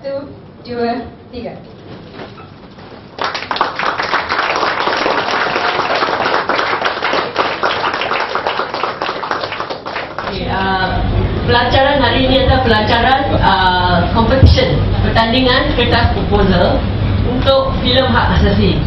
1, 2, 3. Pelajaran hari ini adalah pelajaran competition, pertandingan kertas proposal untuk filem hak asasi.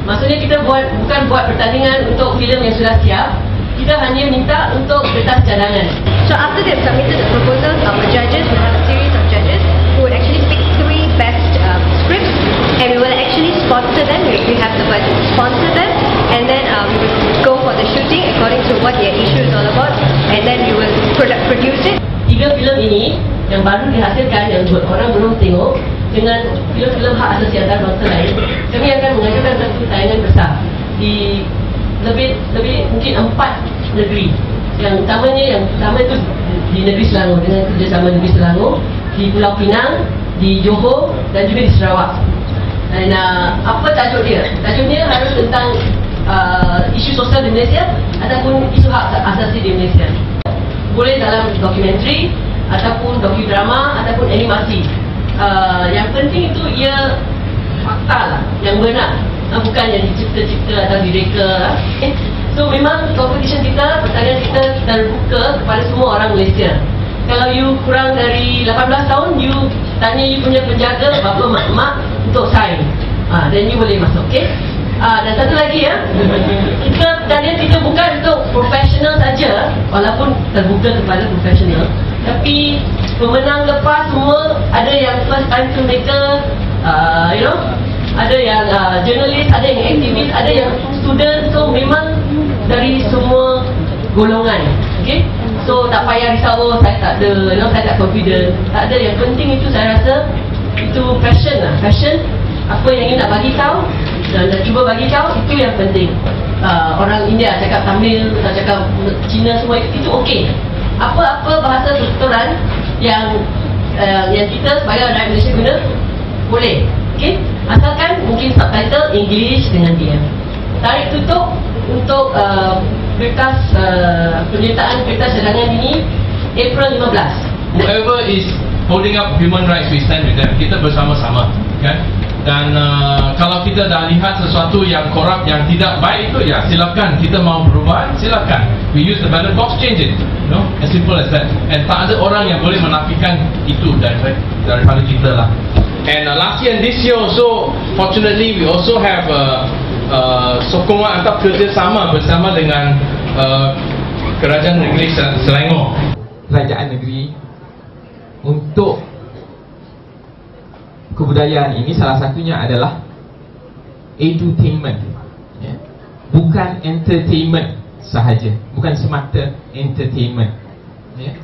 Maksudnya kita bukan buat pertandingan untuk filem yang sudah siap, kita hanya minta untuk kertas cadangan. So after they've submitted the proposals, our judges will have a series of judges who would actually pick 3 best scripts, and we will actually sponsor them. We have the budget to sponsor them, and then we will go for the shooting according to what their issue is all about, and then we will produce it. 3 filem ini yang baru dihasilkan, yang orang belum tengok, dengan filem-filem hak asasi antarabangsa lain, kami akan mengajukan satu tayangan besar di lebih mungkin 4 negeri. Yang pertama itu di negeri Selangor, dengan kerjasama negeri Selangor, di Pulau Pinang, di Johor dan juga di Sarawak. Dan apa tajuk dia? Tajuknya harus tentang isu sosial di Malaysia ataupun isu hak asasi di Malaysia. Boleh dalam dokumentari ataupun dokudrama ataupun animasi. Yang penting itu ia fakta lah, yang benar, bukan yang dicipta-cipta atau direka. So memang competition kita, pertandingan kita terbuka kepada semua orang Malaysia. Kalau you kurang dari 18 tahun, you tanya you punya penjaga, bapa, mak untuk sign, then you boleh masuk, okay? Dan satu lagi ya, pertandingan kita bukan untuk profesional saja, walaupun terbuka kepada profesional, tapi pemenang lepas semua ada yang first time filmmaker, ada yang jurnalis, ada yang aktivis, ada yang student. So memang dari semua golongan, okay? So tak payah risau, saya tak ada, saya tak confident, tak ada. Yang penting itu saya rasa itu passion lah, passion. Apa yang ingin nak bagi tahu dan nak cuba bagi tahu, itu yang penting. Orang India cakap Tamil, cakap Cina, semua itu okey. Apa-apa bahasa tuturan yang kita sebagai rakyat Malaysia guna, boleh, okey? Asalkan mungkin subtitle English dengan dia. Tarikh tutup untuk kertas penyertaan kertas cadangan ini April 15. Whoever is holding up human rights, we stand with them. Kita bersama-sama, kan? Dan kalau kita dah lihat sesuatu yang korup, yang tidak baik itu, ya silakan. Kita mau perubahan, silakan. We use the ballot box, change it. As simple as that. And tak ada orang yang boleh menafikan itu daripada kita lah. And last year and this year also, fortunately, we also have sokongan atau kerjasama bersama dengan Kerajaan Negeri Selangor. Kerajaan negeri untuk kebudayaan ini salah satunya adalah edutainment, ya? Bukan entertainment sahaja, bukan semata entertainment, ya?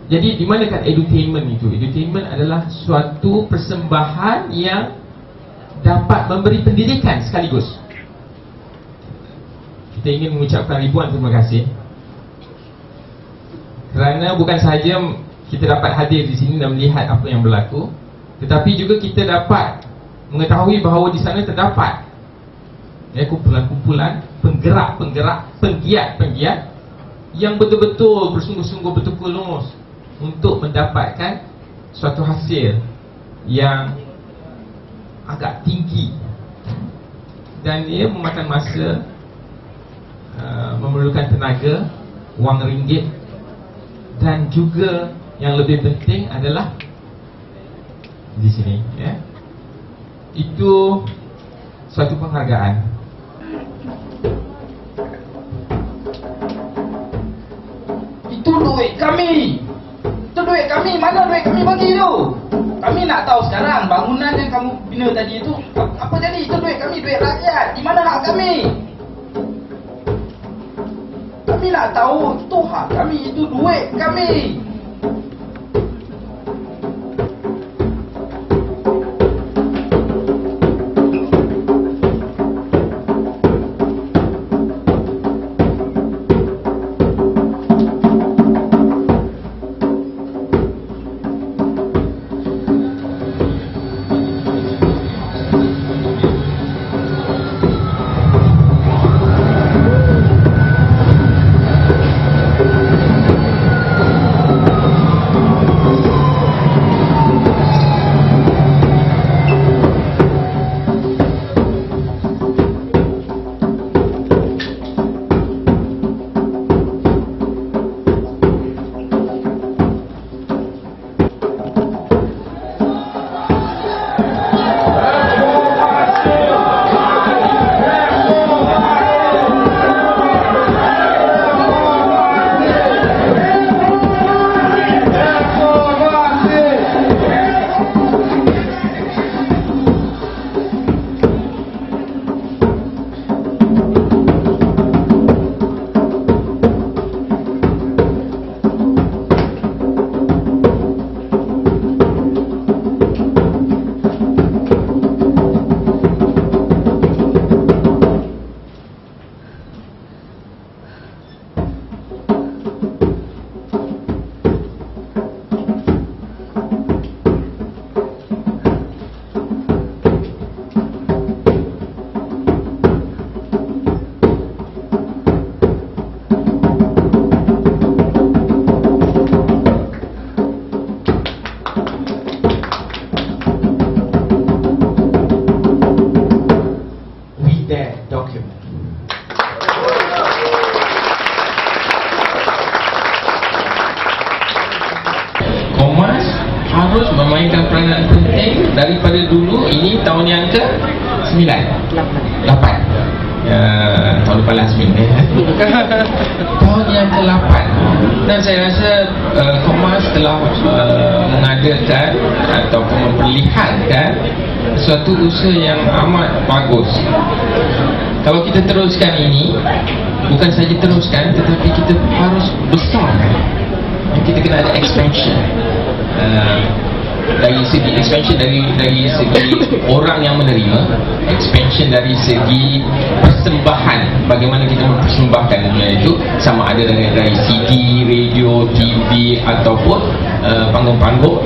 Jadi di manakah edutainment itu? Edutainment adalah suatu persembahan yang dapat memberi pendidikan sekaligus. Kita ingin mengucapkan ribuan terima kasih kerana bukan sahaja kita dapat hadir di sini dan melihat apa yang berlaku, tetapi juga kita dapat mengetahui bahawa di sana terdapat kumpulan-kumpulan penggerak-penggerak, penggiat-penggiat yang betul-betul bersungguh-sungguh bertekulus untuk mendapatkan suatu hasil yang agak tinggi, dan dia memakan masa, memerlukan tenaga, wang ringgit, dan juga yang lebih penting adalah di sini, ya, itu suatu penghargaan. Itu duit kami. Itu duit kami. Mana duit kami bagi tu? Kami nak tahu sekarang bangunan yang kamu bina tadi itu apa jadi? Itu duit kami, duit rakyat. Di mana hak kami? Kami nak tahu itu hak kami, itu duit kami. harus memainkan peranan penting daripada dulu. Ini tahun yang ke-9 8 tahun depan lah 9 tahun yang ke-8. Dan saya rasa Kommas telah mengadakan ataupun memperlihatkan suatu usaha yang amat bagus. Kalau kita teruskan ini, bukan saja teruskan, tetapi kita harus besarkan. Kita kena ada expansion. Dari segi expansion dari segi orang yang menerima, expansion dari segi persembahan, bagaimana kita mempersembahkan itu, sama ada dari CD, radio, TV ataupun panggung-panggung.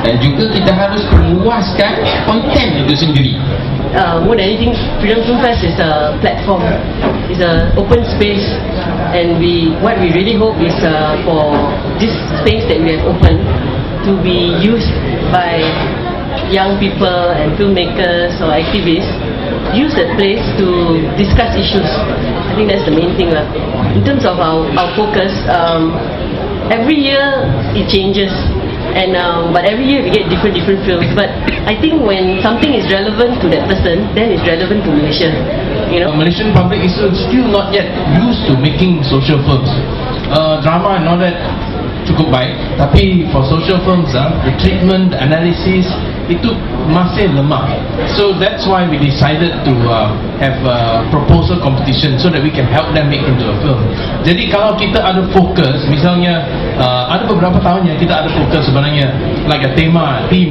Dan juga kita harus meluaskan konten itu sendiri. More than anything, Freedom Film Fest is a platform, it's an open space, and what we really hope is for this space that we have opened to be used by young people and filmmakers or activists. Use that place to discuss issues. I think that's the main thing. In terms of our focus, every year it changes. But every year we get different films. But I think when something is relevant to that person, then it's relevant to Malaysia. You know, Malaysian public is still not yet used to making social films. Drama and all that cukup baik, tapi for social films, the treatment, analysis itu masih lemah. So that's why we decided to have a proposal competition so that we can help them make into a film. Jadi kalau kita ada fokus, misalnya ada beberapa tahun yang kita ada fokus sebenarnya like a theme,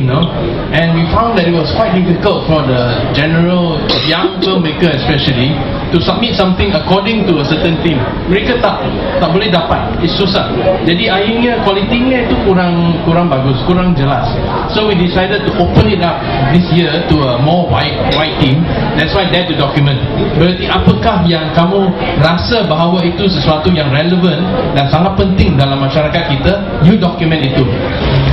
no? And we found that it was quite difficult for the general young filmmaker especially to submit something according to a certain theme. Mereka tak boleh dapat, it's susah. Jadi akhirnya kualitinya itu kurang bagus, kurang jelas. So we decided to open it up this year to a more wide team. That's why dare to document. Berarti apakah yang kamu rasa bahawa itu sesuatu yang relevan dan sangat penting dalam masyarakat kita, you document itu.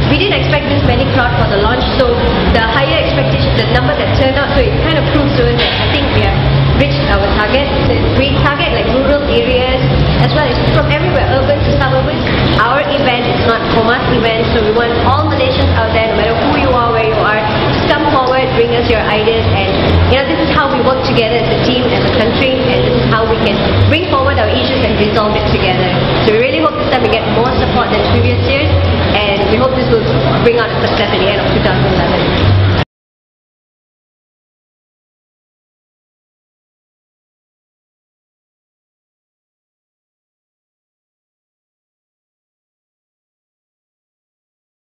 We didn't expect this many crowd for the launch, so the higher expectation, the number that turned out, so it kind of proves to us that I think we have reached our target. We target like rural areas as well as from everywhere, urban to suburban. Our event is not Kommas event, so we want all Malaysians out there, no matter who you are, where you are, to come forward, bring us your ideas, and this is how we work together as a team, as a country, and this is how we can bring forward our issues and resolve it together. So we really hope this time we get more support than previous years, and we hope this will bring out a success at the end of 2011.